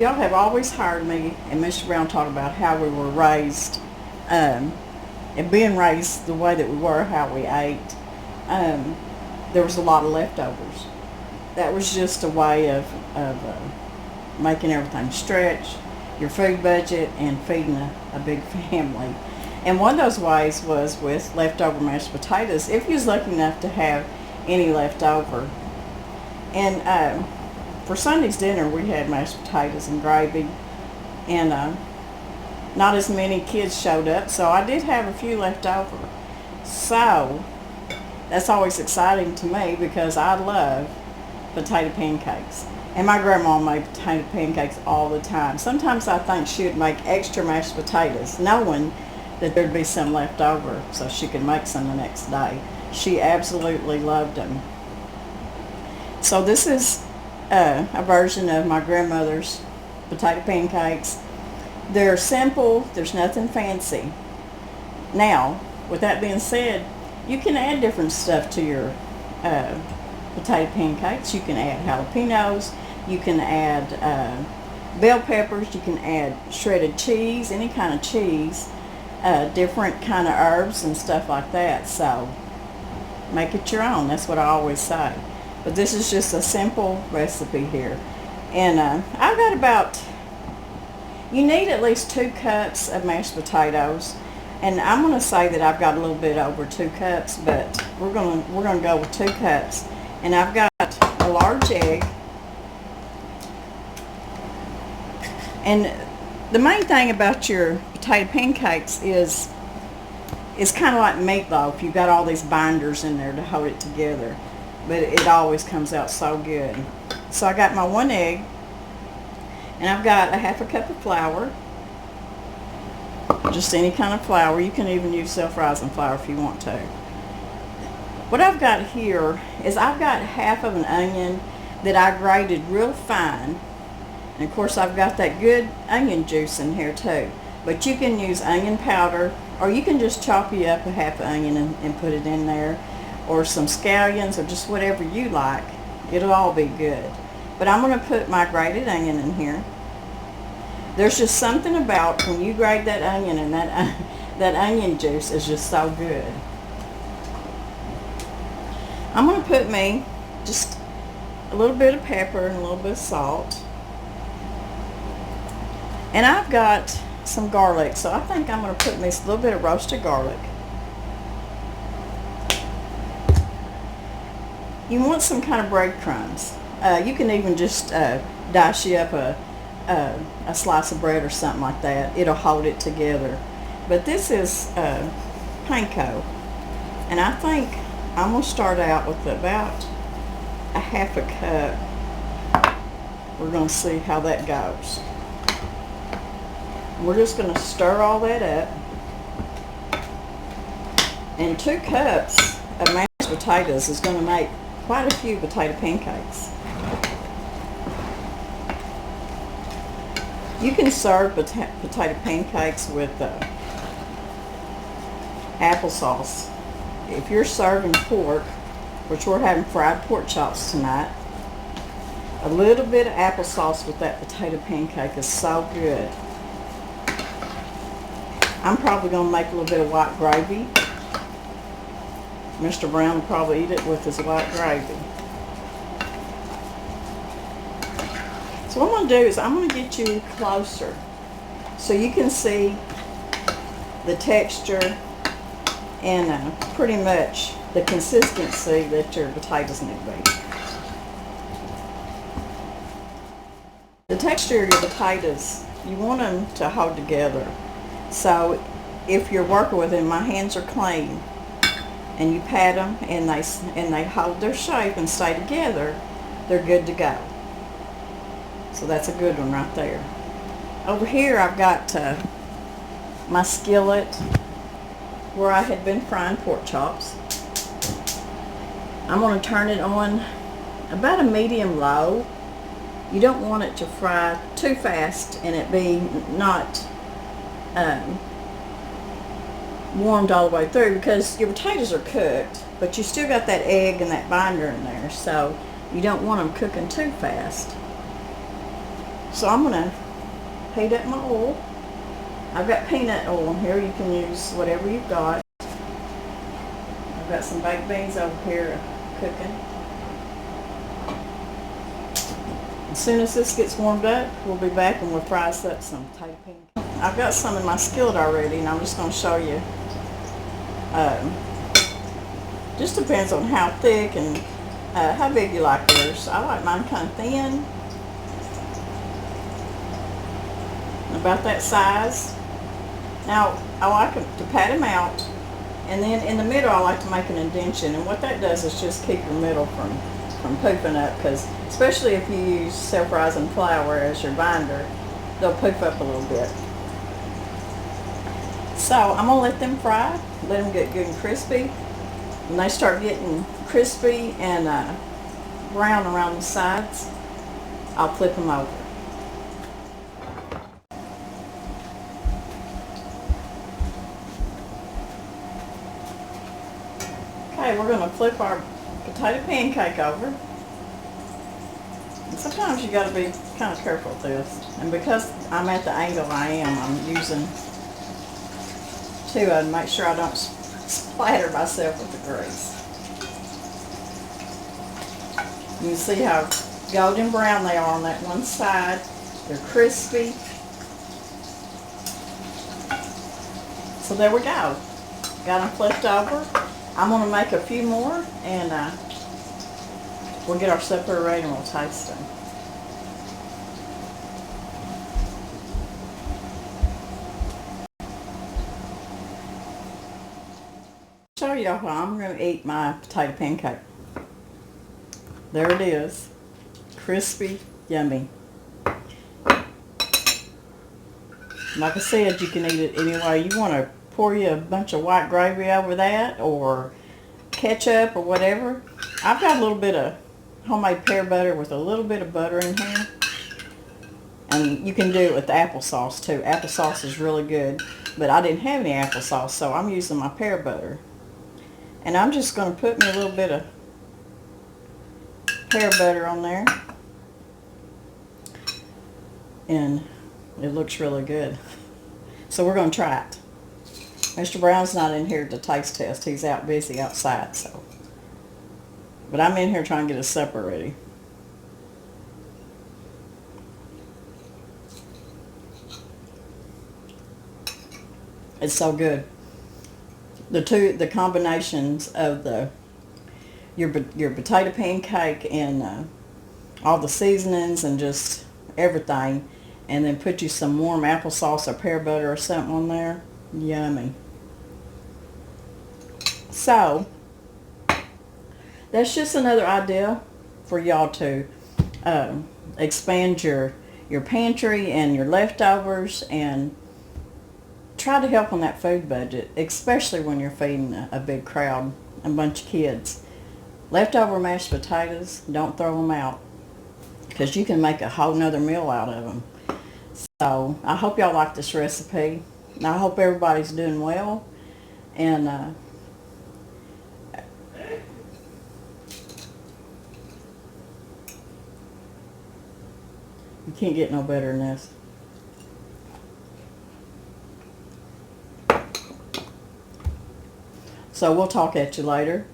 Y'all have always heard me and Mr. Brown talk about how we were raised, and being raised the way that we were, how we ate. Um, there was a lot of leftovers. That was just a way of making everything stretch, your food budget, and feeding a big family. And one of those ways was with leftover mashed potatoes, if you was lucky enough to have any left over. And for Sunday's dinner, we had mashed potatoes and gravy, and not as many kids showed up, so I did have a few left over. So that's always exciting to me because I love potato pancakes. And my grandma made potato pancakes all the time. Sometimes I think she would make extra mashed potatoes, knowing that there'd be some left over so she could make some the next day. She absolutely loved them. So this is a version of my grandmother's potato pancakes. They're simple, there's nothing fancy. Now, with that being said, you can add different stuff to your potato pancakes. You can add jalapenos, you can add bell peppers, you can add shredded cheese, any kind of cheese, different kind of herbs and stuff like that. So make it your own, that's what I always say. But this is just a simple recipe here. And I've got about, you need at least 2 cups of mashed potatoes. And I'm going to say that I've got a little bit over 2 cups, but we're going to go with 2 cups. And I've got a large egg. And the main thing about your potato pancakes is it's kind of like meatloaf. You've got all these binders in there to hold it together. But it always comes out so good. So I got my 1 egg, and I've got a 1/2 cup of flour, just any kind of flour. You can even use self-rising flour if you want to. What I've got here is I've got 1/2 of an onion that I grated real fine, and of course I've got that good onion juice in here too. But you can use onion powder, or you can just chop you up a 1/2 onion and put it in there, or some scallions, or just whatever you like. It'll all be good. But I'm going to put my grated onion in here. There's just something about when you grate that onion, and that onion juice is just so good. I'm going to put me just a little bit of pepper and a little bit of salt. And I've got some garlic, so I think I'm going to put me a little bit of roasted garlic. You want some kind of breadcrumbs. You can even just dice you up a slice of bread or something like that. It'll hold it together. But this is panko. And I think I'm going to start out with about a 1/2 cup. We're going to see how that goes. We're just going to stir all that up. And 2 cups of mashed potatoes is going to make quite a few potato pancakes. You can serve potato pancakes with applesauce. If you're serving pork, which we're having fried pork chops tonight, a little bit of applesauce with that potato pancake is so good. I'm probably going to make a little bit of white gravy. Mr. Brown will probably eat it with his white gravy. So what I'm going to do is I'm going to get you closer so you can see the texture and pretty much the consistency that your potatoes need to be. The texture of your potatoes, you want them to hold together. So if you're working with them, my hands are clean, and you pat them and they hold their shape and stay together, they're good to go. So that's a good one right there. Over here I've got my skillet where I had been frying pork chops. I'm going to turn it on about a medium low. You don't want it to fry too fast and it be not warmed all the way through, because your potatoes are cooked, but you still got that egg and that binder in there, so you don't want them cooking too fast. So I'm going to heat up my oil. I've got peanut oil in here. You can use whatever you've got. I've got some baked beans over here cooking. As soon as this gets warmed up, we'll be back and we'll fry us up some potato pancakes. I've got some in my skillet already, and I'm just going to show you. Just depends on how thick and how big you like yours. I like mine kind of thin, about that size. Now, I like to pat them out, and then in the middle I like to make an indentation, and what that does is just keep your middle from poofing up, because especially if you use self-rising flour as your binder, they'll poof up a little bit. So I'm going to let them fry, let them get good and crispy. When they start getting crispy and brown around the sides, I'll flip them over. Okay, we're going to flip our potato pancake over. And sometimes you got to be kind of careful with this. And because I'm at the angle I am, I'm using two of them to make sure I don't splatter myself with the grease. You can see how golden brown they are on that one side. They're crispy. So there we go. Got them flipped over. I'm going to make a few more, and we'll get our supper ready and we'll taste them. Show y'all how I'm going to eat my potato pancake. There it is. Crispy, yummy. Like I said, you can eat it any way you want to. Pour you a bunch of white gravy over that, or ketchup or whatever. I've got a little bit of homemade pear butter with a little bit of butter in here. And you can do it with applesauce too. Applesauce is really good, but I didn't have any applesauce, so I'm using my pear butter. And I'm just going to put me a little bit of pear butter on there. And it looks really good. So we're going to try it. Mr. Brown's not in here to taste test. He's out busy outside, so. But I'm in here trying to get his supper ready. It's so good. The combinations of your potato pancake and all the seasonings and just everything, and then put you some warm applesauce or pear butter or something on there. Yummy. So that's just another idea for y'all to expand your pantry and your leftovers, and try to help on that food budget, especially when you're feeding a big crowd, a bunch of kids. Leftover mashed potatoes, don't throw them out, because you can make a whole nother meal out of them. So I hope y'all like this recipe. And I hope everybody's doing well, and you can't get no better than this. So we'll talk at you later,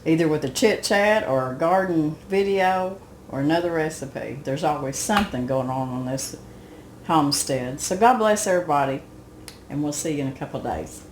either with a chit chat or a garden video or another recipe. There's always something going on this homestead. So God bless everybody, and we'll see you in a couple of days.